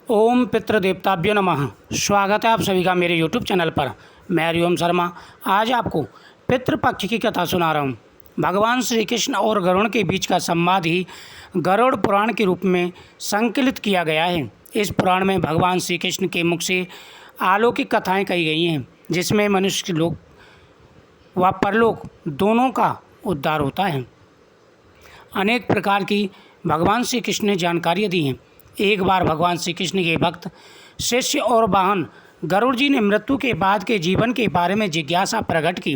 ओम पितृदेवताभ्यो नमः। स्वागत है आप सभी का मेरे यूट्यूब चैनल पर। मैं हरिओम शर्मा आज आपको पितृपक्ष की कथा सुना रहा हूँ। भगवान श्री कृष्ण और गरुड़ के बीच का संवाद ही गरुड़ पुराण के रूप में संकलित किया गया है। इस पुराण में भगवान श्री कृष्ण के मुख से अलौकिक कथाएँ कही गई हैं, जिसमें मनुष्य लोक व परलोक दोनों का उद्धार होता है। अनेक प्रकार की भगवान श्री कृष्ण ने जानकारियाँ दी हैं। एक बार भगवान श्री कृष्ण के भक्त शिष्य और वाहन गरुड़ जी ने मृत्यु के बाद के जीवन के बारे में जिज्ञासा प्रकट की।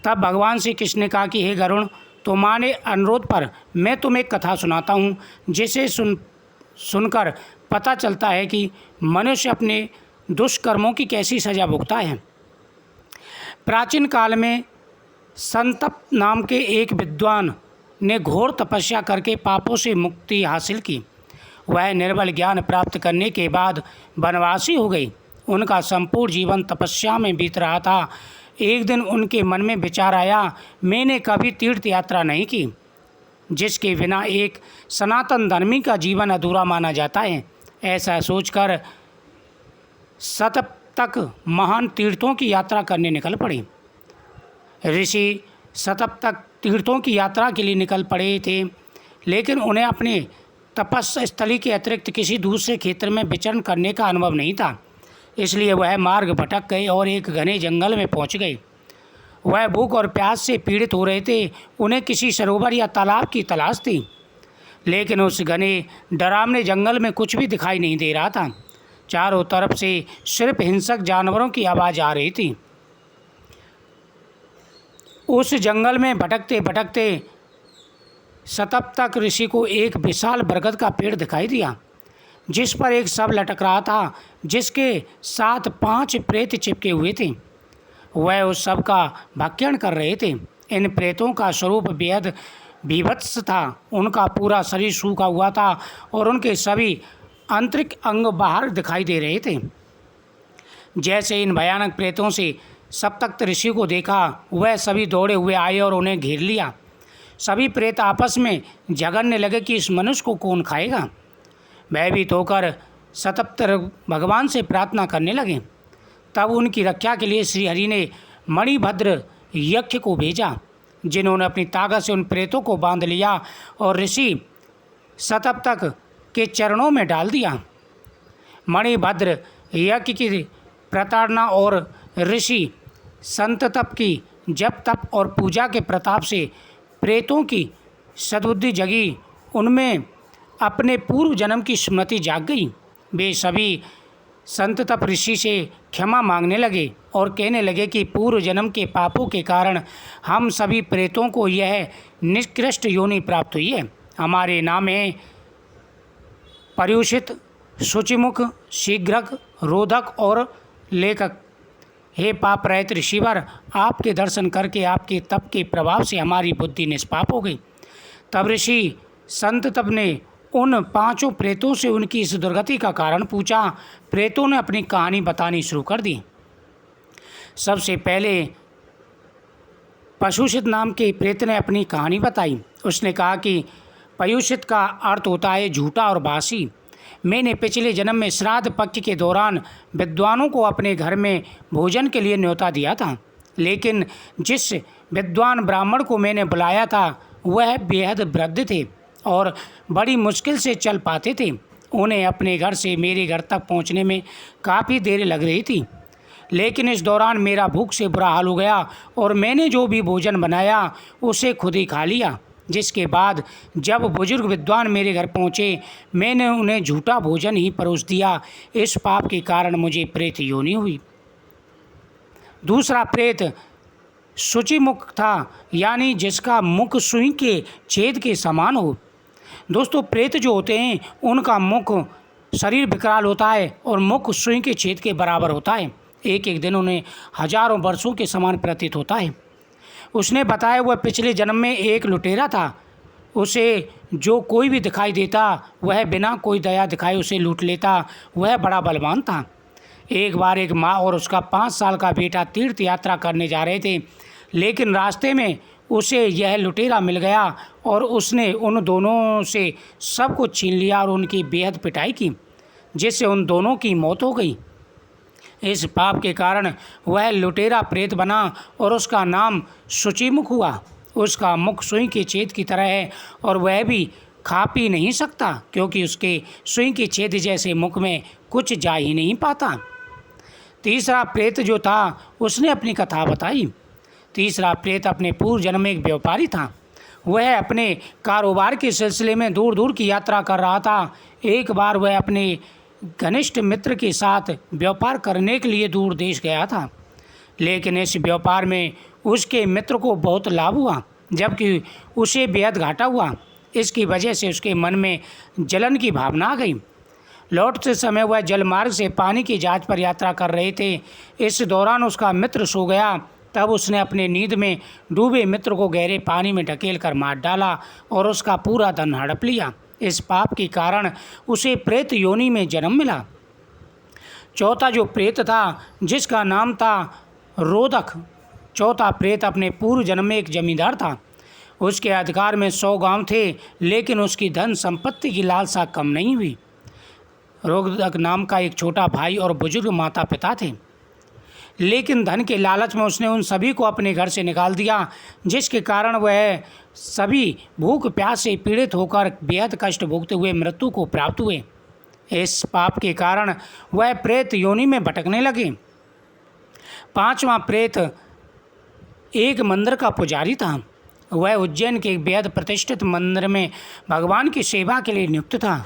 तब भगवान श्री कृष्ण ने कहा कि हे गरुड़, तुम्हारे अनुरोध पर मैं तुम्हें एक कथा सुनाता हूँ, जिसे सुनकर पता चलता है कि मनुष्य अपने दुष्कर्मों की कैसी सज़ा भुगता है। प्राचीन काल में संतप नाम के एक विद्वान ने घोर तपस्या करके पापों से मुक्ति हासिल की। वह निर्बल ज्ञान प्राप्त करने के बाद वनवासी हो गई। उनका संपूर्ण जीवन तपस्या में बीत रहा था। एक दिन उनके मन में विचार आया, मैंने कभी तीर्थ यात्रा नहीं की, जिसके बिना एक सनातन धर्मी का जीवन अधूरा माना जाता है। ऐसा सोचकर शतपथ महान तीर्थों की यात्रा करने निकल पड़े। ऋषि शतपथ तीर्थों की यात्रा के लिए निकल पड़े थे, लेकिन उन्हें अपने तपस्या स्थली के अतिरिक्त किसी दूसरे क्षेत्र में विचरण करने का अनुभव नहीं था। इसलिए वह मार्ग भटक गए और एक घने जंगल में पहुंच गए। वह भूख और प्यास से पीड़ित हो रहे थे। उन्हें किसी सरोवर या तालाब की तलाश थी, लेकिन उस घने डरावने जंगल में कुछ भी दिखाई नहीं दे रहा था। चारों तरफ से सिर्फ हिंसक जानवरों की आवाज़ आ रही थी। उस जंगल में भटकते भटकते शतपथ ऋषि को एक विशाल बरगद का पेड़ दिखाई दिया, जिस पर एक शव लटक रहा था, जिसके साथ 5 प्रेत चिपके हुए थे। वह उस शव का भक्षण कर रहे थे। इन प्रेतों का स्वरूप बेहद बीभत्स था। उनका पूरा शरीर सूखा हुआ था और उनके सभी आंतरिक अंग बाहर दिखाई दे रहे थे। जैसे इन भयानक प्रेतों से शतपथ ऋषि को देखा, वह सभी दौड़े हुए आए और उन्हें घेर लिया। सभी प्रेत आपस में झगड़ने लगे कि इस मनुष्य को कौन खाएगा। भयभीत होकर शतपथ भगवान से प्रार्थना करने लगे। तब उनकी रक्षा के लिए श्रीहरि ने मणिभद्र यक्ष को भेजा, जिन्होंने अपनी ताकत से उन प्रेतों को बांध लिया और ऋषि शतपथ के चरणों में डाल दिया। मणिभद्र यज्ञ की प्रताड़ना और ऋषि संततप की जप तप और पूजा के प्रताप से प्रेतों की सद्बुद्धि जगी। उनमें अपने पूर्व जन्म की स्मृति जाग गई। वे सभी संततप ऋषि से क्षमा मांगने लगे और कहने लगे कि पूर्व जन्म के पापों के कारण हम सभी प्रेतों को यह निकृष्ट योनि प्राप्त हुई है। हमारे नाम है पर्युषित, शुचिमुख, शीघ्रक, रोधक और लेखक। हे पाप रहित ऋषिवर, आपके दर्शन करके आपके तप के प्रभाव से हमारी बुद्धि निष्पाप हो गई। तब ऋषि संत तप ने उन 5 प्रेतों से उनकी इस दुर्गति का कारण पूछा। प्रेतों ने अपनी कहानी बतानी शुरू कर दी। सबसे पहले पशुषित नाम के प्रेत ने अपनी कहानी बताई। उसने कहा कि पयुषित का अर्थ होता है झूठा और बासी। मैंने पिछले जन्म में श्राद्ध पक्ष के दौरान विद्वानों को अपने घर में भोजन के लिए न्योता दिया था, लेकिन जिस विद्वान ब्राह्मण को मैंने बुलाया था वह बेहद वृद्ध थे और बड़ी मुश्किल से चल पाते थे। उन्हें अपने घर से मेरे घर तक पहुंचने में काफ़ी देर लग रही थी, लेकिन इस दौरान मेरा भूख से बुरा हाल हो गया और मैंने जो भी भोजन बनाया उसे खुद ही खा लिया। जिसके बाद जब बुजुर्ग विद्वान मेरे घर पहुँचे, मैंने उन्हें झूठा भोजन ही परोस दिया। इस पाप के कारण मुझे प्रेत योनि हुई। दूसरा प्रेत शुचिमुख था, यानी जिसका मुख सुई के छेद के समान हो। दोस्तों, प्रेत जो होते हैं उनका मुख शरीर विकराल होता है और मुख सुई के छेद के बराबर होता है। एक एक दिन उन्हें हजारों वर्षों के समान प्रतीत होता है। उसने बताया वह पिछले जन्म में एक लुटेरा था। उसे जो कोई भी दिखाई देता वह बिना कोई दया दिखाए उसे लूट लेता। वह बड़ा बलवान था। एक बार एक माँ और उसका 5 साल का बेटा तीर्थ यात्रा करने जा रहे थे, लेकिन रास्ते में उसे यह लुटेरा मिल गया और उसने उन दोनों से सब कुछ छीन लिया और उनकी बेहद पिटाई की। जिससे उन दोनों की मौत हो गई। इस पाप के कारण वह लुटेरा प्रेत बना और उसका नाम शुचिमुख हुआ। उसका मुख सुई के छेद की तरह है और वह भी खा पी नहीं सकता, क्योंकि उसके सुई के छेद जैसे मुख में कुछ जा ही नहीं पाता। तीसरा प्रेत जो था उसने अपनी कथा बताई। तीसरा प्रेत अपने पूर्व जन्म में एक व्यापारी था। वह अपने कारोबार के सिलसिले में दूर दूर की यात्रा कर रहा था। एक बार वह अपने घनिष्ठ मित्र के साथ व्यापार करने के लिए दूर देश गया था, लेकिन इस व्यापार में उसके मित्र को बहुत लाभ हुआ, जबकि उसे बेहद घाटा हुआ। इसकी वजह से उसके मन में जलन की भावना आ गई। लौटते समय वह जलमार्ग से पानी की जहाज पर यात्रा कर रहे थे। इस दौरान उसका मित्र सो गया। तब उसने अपने नींद में डूबे मित्र को गहरे पानी में ढकेल कर मार डाला और उसका पूरा धन हड़प लिया। इस पाप के कारण उसे प्रेत योनि में जन्म मिला। चौथा जो प्रेत था, जिसका नाम था रोदक। चौथा प्रेत अपने पूर्व जन्म में एक जमींदार था। उसके अधिकार में 100 गांव थे, लेकिन उसकी धन संपत्ति की लालसा कम नहीं हुई। रोदक नाम का एक छोटा भाई और बुजुर्ग माता पिता थे, लेकिन धन के लालच में उसने उन सभी को अपने घर से निकाल दिया, जिसके कारण वह सभी भूख प्यास से पीड़ित होकर बेहद कष्ट भोगते हुए मृत्यु को प्राप्त हुए। इस पाप के कारण वह प्रेत योनि में भटकने लगे। पांचवा प्रेत एक मंदिर का पुजारी था। वह उज्जैन के एक बेहद प्रतिष्ठित मंदिर में भगवान की सेवा के लिए नियुक्त था,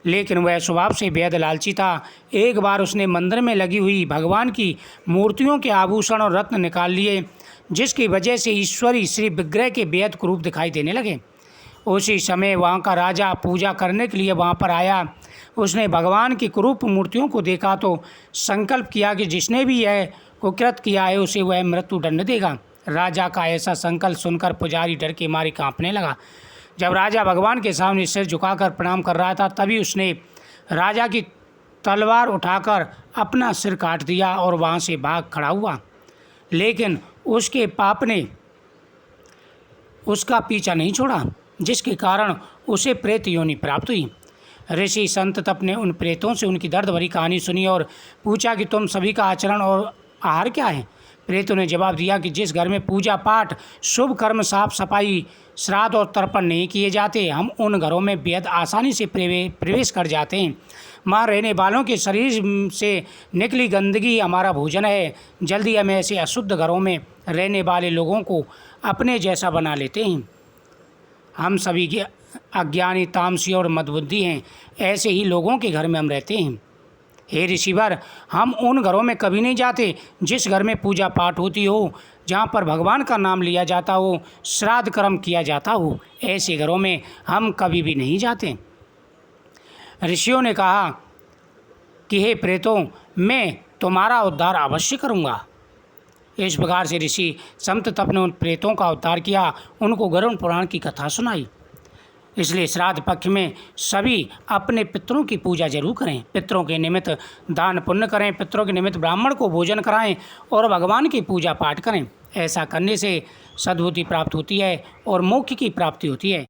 लेकिन वह स्वभाव से बेहद लालची था। एक बार उसने मंदिर में लगी हुई भगवान की मूर्तियों के आभूषण और रत्न निकाल लिए, जिसकी वजह से ईश्वरी श्री विग्रह के बेहद कुरूप दिखाई देने लगे। उसी समय वहाँ का राजा पूजा करने के लिए वहाँ पर आया। उसने भगवान की कुरूप मूर्तियों को देखा तो संकल्प किया कि जिसने भी यह कुकृत किया है उसे वह मृत्यु दंड देगा। राजा का ऐसा संकल्प सुनकर पुजारी डर के मारे कांपने लगा। जब राजा भगवान के सामने सिर झुकाकर प्रणाम कर रहा था, तभी उसने राजा की तलवार उठाकर अपना सिर काट दिया और वहाँ से भाग खड़ा हुआ, लेकिन उसके पाप ने उसका पीछा नहीं छोड़ा, जिसके कारण उसे प्रेत योनि प्राप्त हुई। ऋषि संत तप ने उन प्रेतों से उनकी दर्द भरी कहानी सुनी और पूछा कि तुम सभी का आचरण और आहार क्या है। प्रेतों ने जवाब दिया कि जिस घर में पूजा पाठ, शुभ कर्म, साफ सफाई, श्राद्ध और तर्पण नहीं किए जाते, हम उन घरों में बेहद आसानी से प्रवेश कर जाते हैं। वहाँ रहने वालों के शरीर से निकली गंदगी हमारा भोजन है। जल्दी हम ऐसे अशुद्ध घरों में रहने वाले लोगों को अपने जैसा बना लेते हैं। हम सभी के अज्ञानी, तामसी और मदबुद्धि हैं। ऐसे ही लोगों के घर में हम रहते हैं। हे ऋषिवर, हम उन घरों में कभी नहीं जाते जिस घर में पूजा पाठ होती हो, जहाँ पर भगवान का नाम लिया जाता हो, श्राद्ध कर्म किया जाता हो। ऐसे घरों में हम कभी भी नहीं जाते। ऋषियों ने कहा कि हे प्रेतों, मैं तुम्हारा उद्धार अवश्य करूँगा। इस प्रकार से ऋषि संत तप ने उन प्रेतों का उद्धार किया, उनको गरुड़ पुराण की कथा सुनाई। इसलिए श्राद्ध पक्ष में सभी अपने पितरों की पूजा जरूर करें। पितरों के निमित्त दान पुण्य करें, पितरों के निमित्त ब्राह्मण को भोजन कराएं और भगवान की पूजा पाठ करें। ऐसा करने से सद्बुद्धि प्राप्त होती है और मोक्ष की प्राप्ति होती है।